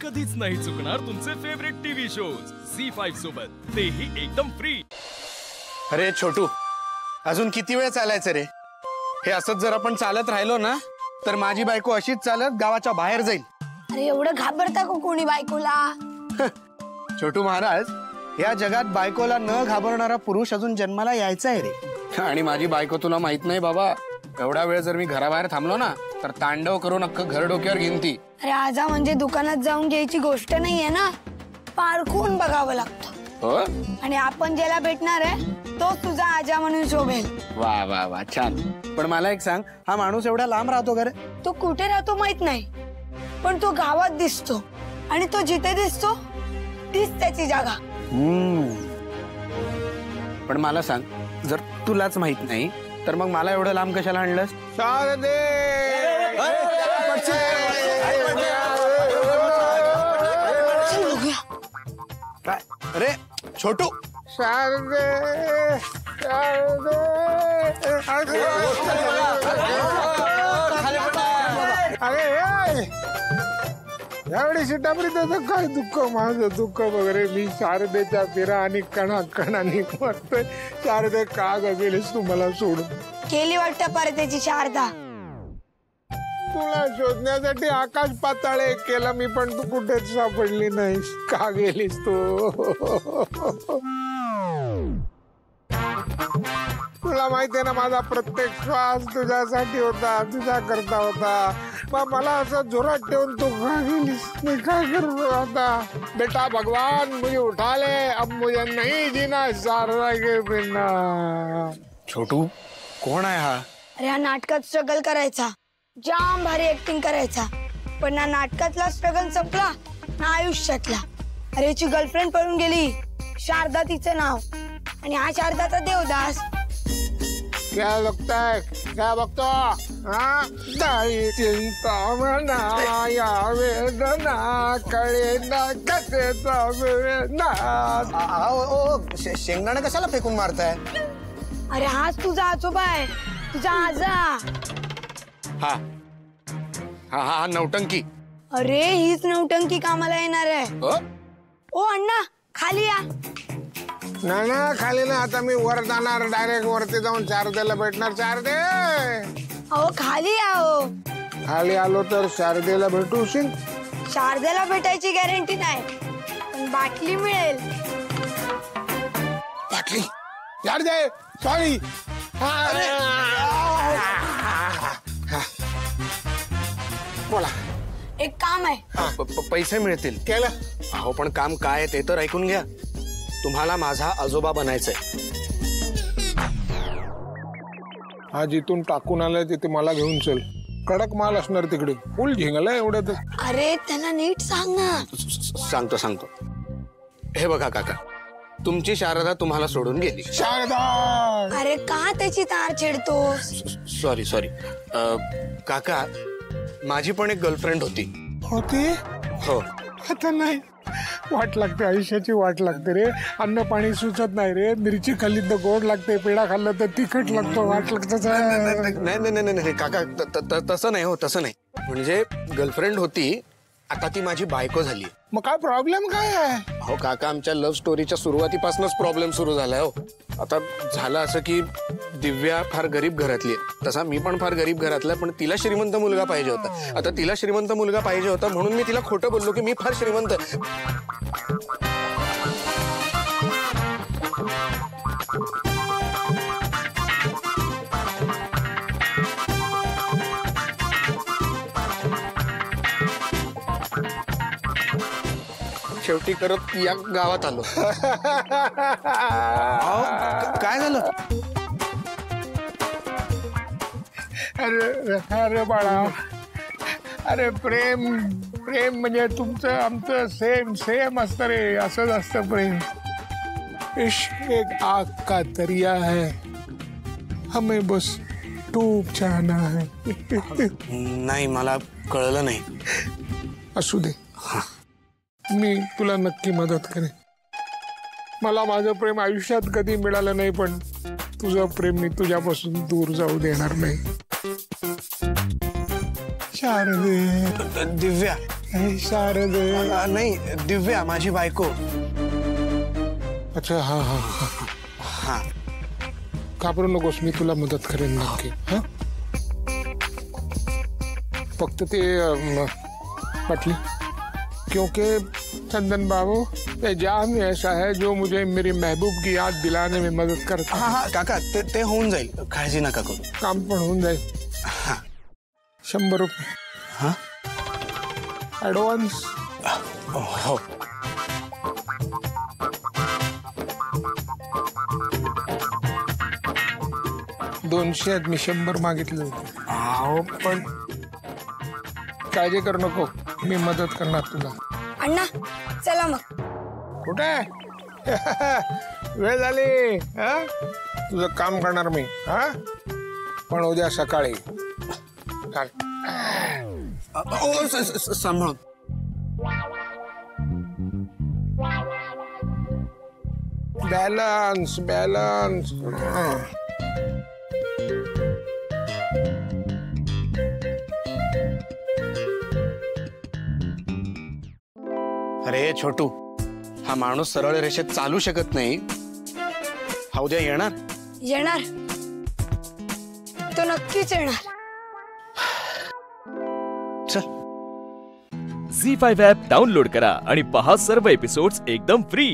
कधीच नाही चुकणार तुमचे फेवरेट टीव्ही शोज झी5 सोबत, तेही एकदम फ्री। अरे छोटू, अजून किती वेळ चालायचं रे? हे असंच जर आपण चालत राहिलो ना तर माझी बायको अशीच चालत गावाच्या बाहेर जाईल। अरे एवढं घाबरता का कोणी बायकोला? छोटू महाराज, या जगात बायकोला न घाबरणारा पुरुष अजून जन्माला यायचा आहे रे। आणि माझी बायको तुला माहित नाही बाबा, एवढा वेळ जर मी घराबाहेर थांबलो ना तर तांडव करून अख्खं घर डोक्यावर घेईन ती। अरे आजा म्हणजे दुकानात जाऊन घ्यायची गोष्ट नाहीये ना, पारखून बघावं लागतं। हो? आणि आपण ज्याला भेटणार आहे तो तुझा आजा म्हणून शोभेल। वा वा वा, छान। पण मला एक सांग, हा माणूस एवढा लांब राहतो का रे? तो कुठे राहतो माहित नाही, पण तो गावात दिसतो आणि तो जिथे दिसतो तीच त्याची जागा। पण मला सांग, जर तुलाच माहित नाही तर मग मला एवढं लांब कशाला आणलंस? अरे छोटू, यावेळी शिटापरी त्याचं काय दुःख, माझं दुःख वगैरे मी शारदेच्या फिरा आणि कणा कणानी वाटतोय। शारदे का गेलीस तू मला सोडून? केली वाटतं परदेची शारदा। तुला शोधण्यासाठी आकाश पाताळे केलं मी, पण तू कुठेच सापडली नाहीस। का गेलीस तू? तुला माहितीये ना, माझा प्रत्येक श्वास तुझ्यासाठी होता, तुझ्या करता होता। मग मला असं जोरात ठेवून तू का गेलीस? मी काय करू आता? बेटा भगवान मुझे उठा ले, अब मुझे नहीं जीना शारदा के बिना। छोटू कोण आहे हा? अरे हा नाटकात स्ट्रगल करायचा, जाम भारी ऍक्टिंग करायचा, पण ना नाटकातला स्ट्रगल संपला ना आयुष्यातला। अरे याची गर्लफ्रेंड पळून गेली, शारदा तिचं नाव, आणि हा शारदाचा देवदास। क्या लगता है, क्या बघतो? हाँ, दाई चिंता मना या वेदना कळे ना कसेचा वेदना। शेंगदाणा कशाला फेकून मारताय? अरे हाच तुझा आजोबा आहे, तुझा आजा। हा हा हा नौटंकी। अरे हीच नौटंकी कामाला येणार आहे। ओ अण्णा खाली या। नाही ना, खाली ना, आता मी वर जाणार, डायरेक्ट वरती जाऊन शारदेला भेटणार। शारदे, अहो खाली या। हो खाली आलो तर शारदेला भेटूशील? शारदेला भेटायची गॅरंटी नाही, पण बाटली मिळेल। बाटली? शारदे सॉरी। बोला। एक काम आहे। पैसे मिळतील केलं? अहो पण काम काय आहे ते तर ऐकून घ्या। तुम्हाला माझा आजोबा बनायचंय। हा जिथून टाकून आलाय तिथे मला घेऊन चल, कडक माल असणार तिकडे, फुल झिंगलाय एवढ्यात। अरे त्यांना नीट सांग ना। सांगतो सांगतो। हे बघा काका, तुमची शारदा तुम्हाला सोडून गेली। शारदा? अरे का त्याची तार छेडतो? सॉरी सॉरी काका, माझी पण एक गर्लफ्रेंड होती। होती? हो। आता नाही, वाट लागते, आयुष्याची वाट लागते रे। अन्न पाणी सुचत नाही रे, मिरची खाल्ली तर गोड लागते, पेढा खाल्ला तर तिखट लागतो, वाट लागतं। नाही नाही नाही नाही काका, तसं नाही हो, तसं नाही। म्हणजे गर्लफ्रेंड होती, आता ती माझी बायको झाली। मग काय प्रॉब्लेम काय आहे? हो काका, आमच्या लव्ह स्टोरीच्या सुरुवातीपासूनच प्रॉब्लेम सुरू झालाय हो। आता झालं असं की दिव्या फार गरीब घरातली आहे, तसा मी पण फार गरीब घरातला, पण तिला श्रीमंत मुलगा पाहिजे होता। आता तिला श्रीमंत मुलगा पाहिजे होता म्हणून मी तिला खोटं बोललो की मी फार श्रीमंत। शेवटी करत या गावात आलो। काय झालं? अरे अरे बाळा, अरे प्रेम प्रेम म्हणजे तुमचं आमचं सेम सेम असतं रे, असंच असतं प्रेम। इश्क एक आग का दरिया है, हमें बस डूब जाना है। नाही, मला कळलं नाही। असू दे, मी तुला नक्की मदत करेन। मला माझं प्रेम आयुष्यात कधी मिळालं नाही, पण तुझं प्रेम मी तुझ्यापासून दूर जाऊ देणार नाही। शारदे, दिव्या, शारदे. नाही, दिव्या माझी बायको. अच्छा, हा हा हा. हा, घाबरू नकोस, मी तुला मदत करेन नक्की. हा, फक्त ते पटली, क्योंकि चंदन बाबू ये जाम ही ऐसा है जो मुझे मेरी महबूब की याद दिलाने में मदद करता है. हा हा काका, ते होऊन जाईल, काळजी नका करू. काम पण होऊन जाईल. हा 100 रुपये हा ऍडव्हान्स. हो. दोनशे आहेत, मी 100 मागितले होते. अहो पण काळजी करू नको, मी मदत करणार तुला. अण्णा चला मग. कुठे वेळ झाली. हा, तुझं काम करणार मी. हा, पण उद्या सकाळी. चाल. सांभाळून. Balance balance. अरे छोटू, हा माणूस सरळ रेषेत चालू शकत नाही. हा उद्या येणार. येणार, तो नक्कीच येणार. चल. झी5 ॲप डाउनलोड करा आणि पहा सर्व एपिसोड्स एकदम फ्री.